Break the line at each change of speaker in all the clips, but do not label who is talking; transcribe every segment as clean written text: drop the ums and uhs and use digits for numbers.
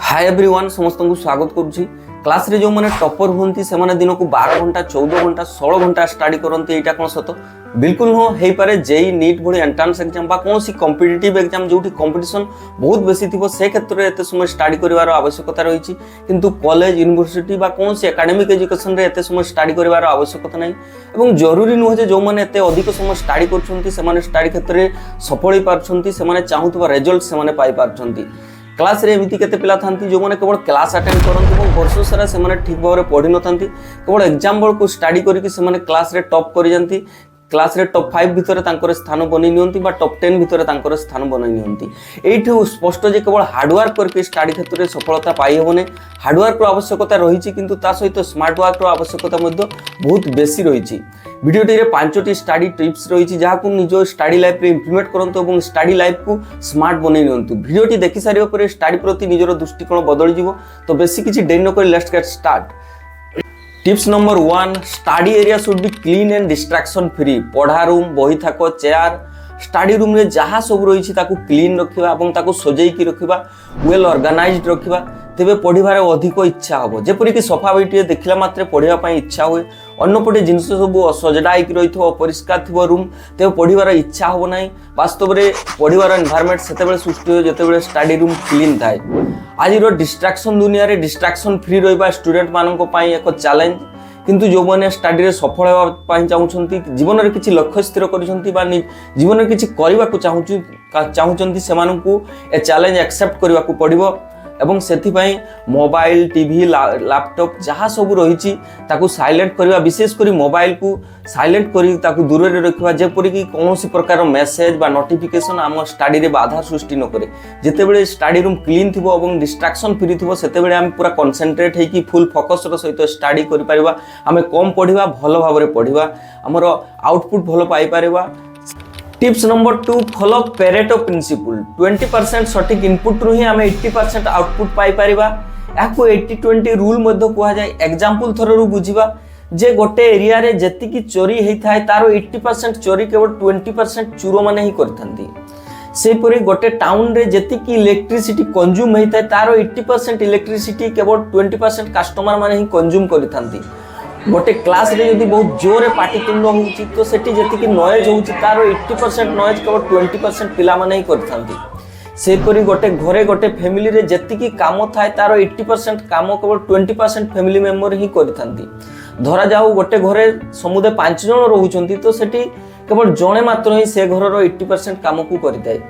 Hi everyone समस्त को स्वागत करुच्ची क्लास रे जो मैंने टॉपर होती से माने दिन को 12 घंटा 14 घंटा 16 घंटा स्टडी करते यहाँ कौन सत बिल्कुल नुह हो पारे जेई नीट भली एंट्रांस एग्जाम बा कौन सी कॉम्पिटिटिव एग्जाम जो कंपटीशन बहुत बेसी थी से क्षेत्र में एत समय स्टडी कर आवश्यकता रही किंतु कॉलेज यूनिवर्सिटी बा कौन सी एकेडमिक एजुकेशन रे एत समय स्टडी कर आवश्यकता नहीं एवं जरूरी नुह जो मैंने एत अधिक समय स्टडी कर स्टडी क्षेत्र में सफल हो पार्टी से चाहूबा रिजल्ट से पाई पार्टी क्लास रे एमती केते पिला थांती जो माने केवल क्लास अटेंड करंती और वर्ष सारा से माने ठीक भाव में पढ़ी न थांती केवल एग्जाम बेल को स्टडी करके से माने क्लास रे टॉप करि जानती क्लास रे टॉप 5 भितर तांकर स्थान बनै नियंती बा टॉप 10 भितर तांकर स्थान बनै नियंती एठु स्पष्ट जे केवल हार्डवर्क करके स्टडी क्षेत्र में सफलता पाई हेबने हार्डवर्क आवश्यकता रही किंतु ता सहित स्मार्ट वर्क आवश्यकता मध्य बहुत बेसी रही भिडियोटी 5टी स्टडी टिप्स रही जहाँ निज स्टडी लाइफ रे इंप्लीमेंट करंतु और स्टडी लाइफ को स्मार्ट बनै नियंतु भिडियोटी देखि सारिया परे स्टडी प्रति निजर दृष्टिकोण बदल जिवो तो बेसी किछि देरी न करी let's get start. Tips number 1 study area should be clean and distraction free पढ़ा रूम बही थाक चेयर स्टडी रूम रे जहाँ सब रही क्लीन रखा और ताको सजेकी रखा वेल ऑर्गेनाइज्ड रखा तेरे पढ़ार अधिक इच्छा हम जेपरिक सफा बईटे देखला मात्रे पढ़ाई इच्छा हुए अन्नपटे जिन सब सजड़ाई रही अपरिष्कार थी रूम तेज पढ़ार इच्छा हम ना वास्तव में पढ़ार एनवायरनमेंट से सृष्टि हुए जिते स्टडी रूम क्लीन थाए आज डिस्ट्रैक्शन दुनिया रे डिस्ट्रैक्शन फ्री रहा स्टूडेंट मानक एक चैलेंज किंतु जो मैंने स्टडी रे सफल होगा चाहूँगी जीवन में किसी लक्ष्य स्थिर कर जीवन में किसी चाहूँगी से चैलेंज एक्सेप्ट करने को पड़ो एवं सेथिपाई मोबाइल टीवी लैपटॉप जहाँ सब रही साइलेंट करवा विशेषकर मोबाइल को साइलेंट कर दूर रे रखा जेपरिक कौन प्रकार मेसेज बा नोटिफिकेशन आम स्टडी रे बाधा सृष्टि न करे जितेबले स्टडी रूम क्लीन थी और डिस्ट्रैक्शन फ्री थी से आम पूरा कॉन्सेंट्रेट होगी फुल फोकस सहित स्टडी कर आम कम पढ़ा भल भाव में पढ़ा आमर आउटपुट भल पाई पारिबा। Tips number 2 follow Pareto principle 20% सटीक इनपुट रु ही आम 80% आउटपुट पाई पारिबा याकू 80-20 रूल मध्य कहा जाए एग्जांपल थरु बुझिबा जे गोटे एरिया रे जतिकी चोरी हेई थाए तारो 80% चोरी केवल 20% चोर माने ही करथंती सेपरी गोटे टाउन रे जतिकी इलेक्ट्रिसिटी कंज्यूम हेई थाए तारो 80% इलेक्ट्रिसिटी केवल 20% कस्टमर माने ही कंज्यूम करथंती गोटे क्लास रे यदि बहुत जोरे पाटितुंड होउची तो सेठी जतिकी नॉइज होउची तारो 80% नॉइज केवल 20% पिला माने ही करथांती सेपरी गोटे घरे गोटे फैमिली रे जतिकी काम थाए तारो 80% काम केवल 20% फैमिली मेंबर ही करथांती धरा जाऊ गोटे घरे समुदाय 5 जन रहउचंती तो सेठी केवल जणे मात्र ही से घरर 80% काम को करताय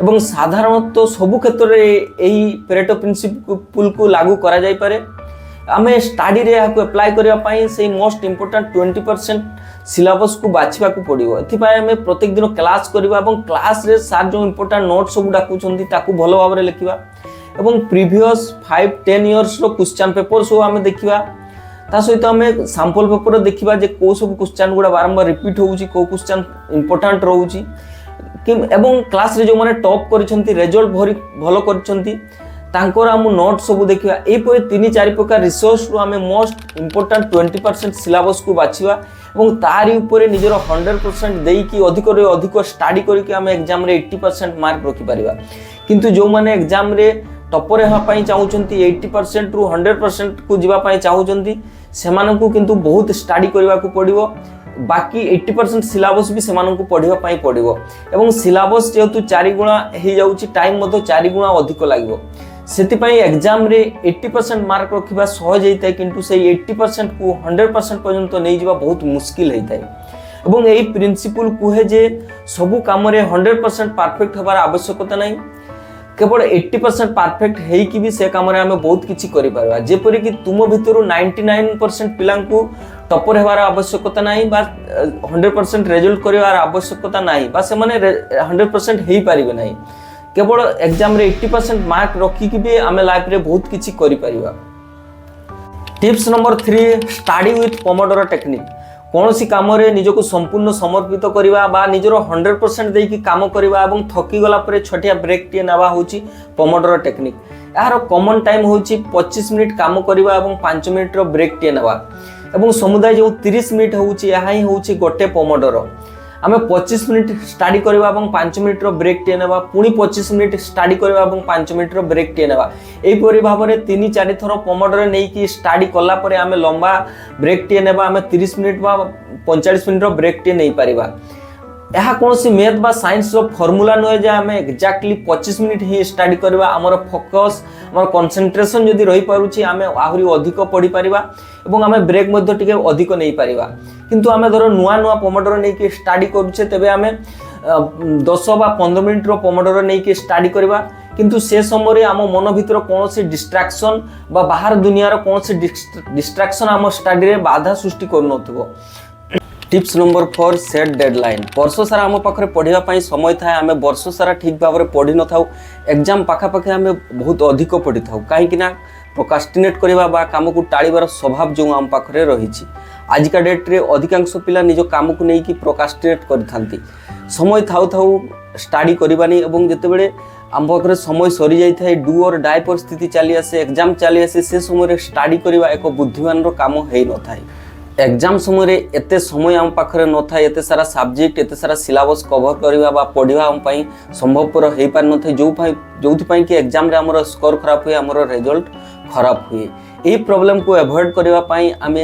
एवं साधारणतः सब क्षेत्र रे एही पेरेटो प्रिंसिपल को लागू करा जाय पारे आम स्टडी रे एप्लाय करने से मोस्ट इम्पोर्टाट 20% सिलेबस को बाछा पड़ो एमें प्रत्येक दिन क्लास करवा क्लास रे सार जो इम्पोर्टाट नोट सब डाकुंट भल भाव में लिखा और प्रीवियस 5-10 इयर्स क्वेश्चन पेपर सब आम देखा सहित आम सैंपल पेपर देखा कौ सब क्वेश्चन गुड़ा बारंबार रिपीट होउची कौ क्वेश्चन इम्पोर्टाट रोची एवं क्लास रे जो माने टॉप करिसेंती रिजल्ट भल करिसेंती तांकर आम नोट सब देखा यहपर 3-4 प्रकार रिसोर्स रु आम मोस्ट इम्पोर्टाट 20% सिलेबस को बाछिबा और तारी ऊपर निजर 100% देकी अधिक रे अधिक स्टडी करके आम एग्जाम रे 80% मार्क रखि परिबा किंतु जो माने एग्जाम रे टॉपर हेबा पई चाहउचंती 80% रु 100% को जीवा पई चाहउचंती सेमानकु किंतु बहुत स्टडी करबा को पड़िबो बाकी 80% सिलेबस भी सेमानकु पढ़िबा पई पड़िबो एवं सिलेबस जेतु 4 गुणा हे जाउची टाइम मधो 4 गुणा अधिक लागिबो सेतिपाई एग्जाम रे 80% मार्क रखिबा सहज होता है किंतु से 80% को 100% पर्यंत नहीं जावा बहुत मुश्किल होता है एवं यही प्रिंसिपल कहे जे सबु काम रे 100% परफेक्ट हबार आवश्यकता नहीं केवल 80% परफेक्ट है कि भी से काम रे हमें बहुत किछि करि परबा जेपरि कि तुम भितरु 99% पिलांकु टॉपर हेबार आवश्यकता नहीं बा 100% रिजल्ट करिवार आवश्यकता नहीं बा से माने 100% हेई पारिबे नहीं केवल एग्जाम रे 80% मार्क रखिकी भी आम लाइफ रे बहुत किछि करि परिबा। Tips number 3 study with Pomodoro technique कौन सी काम रे निजको संपूर्ण समर्पित करवा बा निजर 100% देकी काम करवा एवं थकी गला परे छोटिया ब्रेक टिए नेबा होची पोमोडोरो टेक्निक यार कॉमन टाइम होची 25 मिनिट काम करवा एवं 5 मिनिट रो ब्रेक टिए नेबा एवं समुदाय जो 30 मिनिट होची यहा ही होची गोटे पोमोडोरो आम 25 मिनिट स्टडी करवा और 5 मिनिट ब्रेक टे ना पुणी 25 मिनिट स्टडी करवा और 5 मिनिट ब्रेक टे ना यहीपरि भाव में 3-4 थर पोमोडोर नहीं स्टडी कलापर आम लंबा ब्रेक टे ना आम 30 मिनिट बा 45 मिनिट ब्रेक टे नहीं पारिबा। यह कौन सी मैथ बा साइंस रो फॉर्मूला नुहे जे आम एक्जाक्टली 25 मिनिट ही स्टडी करवा आमर फोकस आमर कंसंट्रेशन जदि रही पारुछि आम आहुरी अधिक पढ़ी पारिबा एवं आम ब्रेक मध्य टिके अधिक नहीं पारिबा। किंतु आम धर नुआ नुआ पोमोडोर नहीं स्टडी करुचे तेबे आम 10 बा 15 मिनिट रो पोमोडोर नहीं स्टडी करवा किंतु से समय आम मन भीतर कौन सी डिस्ट्रैक्शन बा बाहर दुनिया कौन सी डिस्ट्रैक्शन आम स्टडी रे बाधा सृष्टि करनथिबो। Tips number 4 set deadline. वर्ष सारा आम पाखे पढ़ाई समय थाए आम वर्ष सारा ठीक भाव में पढ़ी न था एग्जाम पाखापाखि आम बहुत अधिक पढ़ी था कहीं प्रोकास्टिनेट करवा बा काम को टाळिबार स्वभाव जो आम पाखे रही आजिका डेट्रे अधिकांश पिला निज काम को लेकिन प्रोकास्टिनेट करथांती समय थाउ थाउ स्टडी करवानी एवं जितेबले आम पाखे समय सरी जाए डू और डाई परिस्थिति चली आसे एग्जाम चली आसे से समय स्टडी करवा एक बुद्धिमान काम हो न था। एग्जाम समय एते समय आम पाखे न था एते सारा सब्जेक्ट एते सारा सिलेबस कवर करवा बा पढ़ा आम संभवपर हो पार न था जो कि एग्जाम रे हमर स्कोर खराब हुए हमर रिजल्ट खराब हुए। यही प्रॉब्लम को अवॉइड करने आम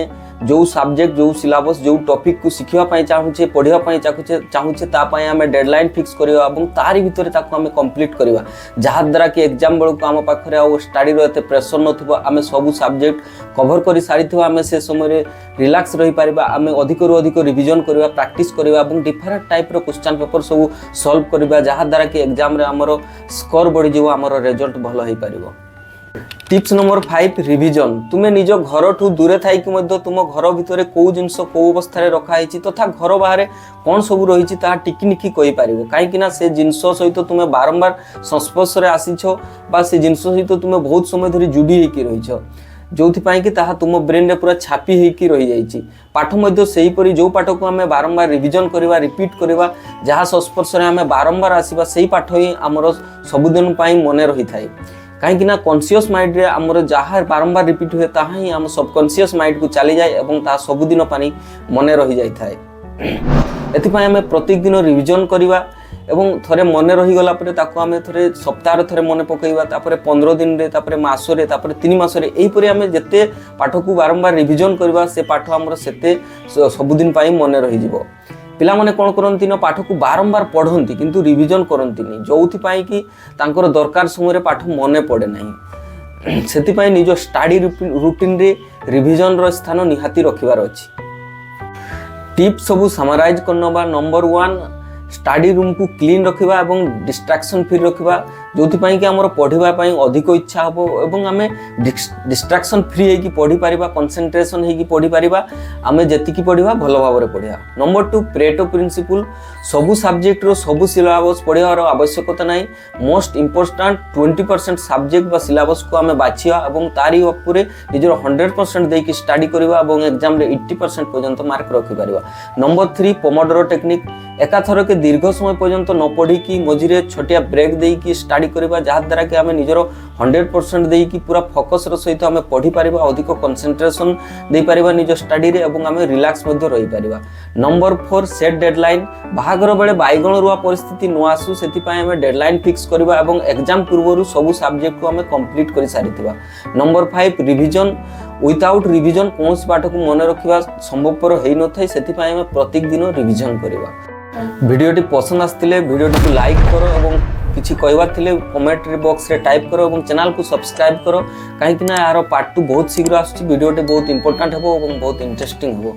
जो सब्जेक्ट जो सिलेबस जो टॉपिक को शिखापी चाहूचे पढ़ापी चाहूचे तापाई आम डेडलाइन फिक्स करवा और तारी भितर आम कंप्लीट करवा जहाद्वारा कि एग्जाम बेलू आम पाखे आ स्टडी एत प्रेसर नथिबो आम सब सब्जेक्ट कवर कर सारी आम से समय रिलैक्स रही पारिबा आम अधिक अधिक रिविजन करवा प्रैक्टिस करवा और डिफरेंट टाइप रो क्वेश्चन पेपर सब सॉल्व करवा जहाद्वारा कि एग्जाम रे आमर स्कोर बढ़ी जाव आमर रिजल्ट भल हो पारिबो। Tips number 5 revision. तुम्हें निज घर ठू दूरे थी तुम घर भितर कौ जिनस कौ अवस्था रखाई तथा घर बाहर कौन सब रही टिकिनिखि कहीपर कहीं से जिनस सहित तुम्हें बारंबार संस्पर्श आसीछ से जिनस सहित तुम्हें बहुत समय धरी जोड़ी रहीछ जो कि तुम ब्रेन रे पूरा छापी होकी रही जाइए। पाठ मध्य सेहीपरि जो पाठ को आम बारंबार रिविजन करवा रिपीट करवा जहाँ संस्पर्श आम बारंबार आसवा से पाठ ही आमर सबुदिन मन रही थाए कहीं कॉन्शियस माइंड रे आमर जहाँ बारंबार रिपीट हुए ताहा ही आम सबकॉन्शियस माइंड को चली जाए और ता सबुदिन पानी मन रही जाए थाए। एथिपाई आम प्रत्येक दिन रिविजन करवा एवं थरे मन रहीगला आम थे सप्ताह थे मन पकईवा 15 दिन रे मसरे 3 मसरे यहीपरि आम जिते पाठ को बारंबार रिविजन करवा से पाठ आमर सेते सबुदिन मन रही पिला माने कौन करती ना पाठ को बारंबार पढ़ती किंतु रिविजन करती जो कि तांकर दरकार समय पाठ मन पड़े ना से निज स्टडी रूटीन रे रिविजन रो स्थान निहाती रखिबार अछि। टिप्स सब समराइज करनबा नंबर 1 स्टडी रूम को क्लीन रखिबा एवं डिस्ट्रैक्शन फ्री रखिबा जो कि आमर पढ़ाई अधिक इच्छा हम और आम डिस्ट्रैक्शन फ्री होगी पढ़ी पारिबा कंसंट्रेशन होगी पढ़ी पारिबा आम जी पढ़ा भल भाव में पढ़ा। नंबर 2 प्रेटो प्रिंसिपल सबू सब्जेक्ट रो सबू सिलेबस पढ़ार आवश्यकता ना मोस्ट इम्पोर्टाट 20% सब्जेक्ट बा सिलेबस को आम बाछिया और तारी उपरे निजर 100% देकी स्टडी करवा और एग्जाम रे 80% पर्यंत मार्क रखिपर। नंबर 3 पोमोडोरो टेक्निक एकाथर के दीर्घ समय पर्यंत न पढ़ी मझे छोटिया ब्रेक देकी स्टडी करवा जहाद्वारा कि आम निजर 100% देकी पूरा फोकस सहित आम पढ़ी पारिबा अधिक कंसंट्रेशन दे पारिबा निज स्टडी रे और आम रिलैक्स मध्य रही पारिबा। नंबर 4 सेट डेडलाइन बाहागर बेले बैगण रुआ परिस्थिति न आसू से आम डेडलाइन फिक्स करवा और एग्जाम पूर्व सब सब्जेक्ट को आम कंप्लीट कर सारी। नंबर 5 रिविजन विदाउट रिविजन कौन पाठ को मन रखा संभवपर हो न था से प्रत्येक दिन रिविजन करवा। वीडियोटी पसंद आसतिले वीडियोटी को लाइक करो और किसी कहबार थिले कमेंट बॉक्स रे टाइप करो और चैनल को सब्सक्राइब करो कहीं यार पार्ट 2 बहुत शीघ्र आसुची वीडियोटी बहुत इंपोर्टेंट हो और बहुत इंटरेस्टिंग हो।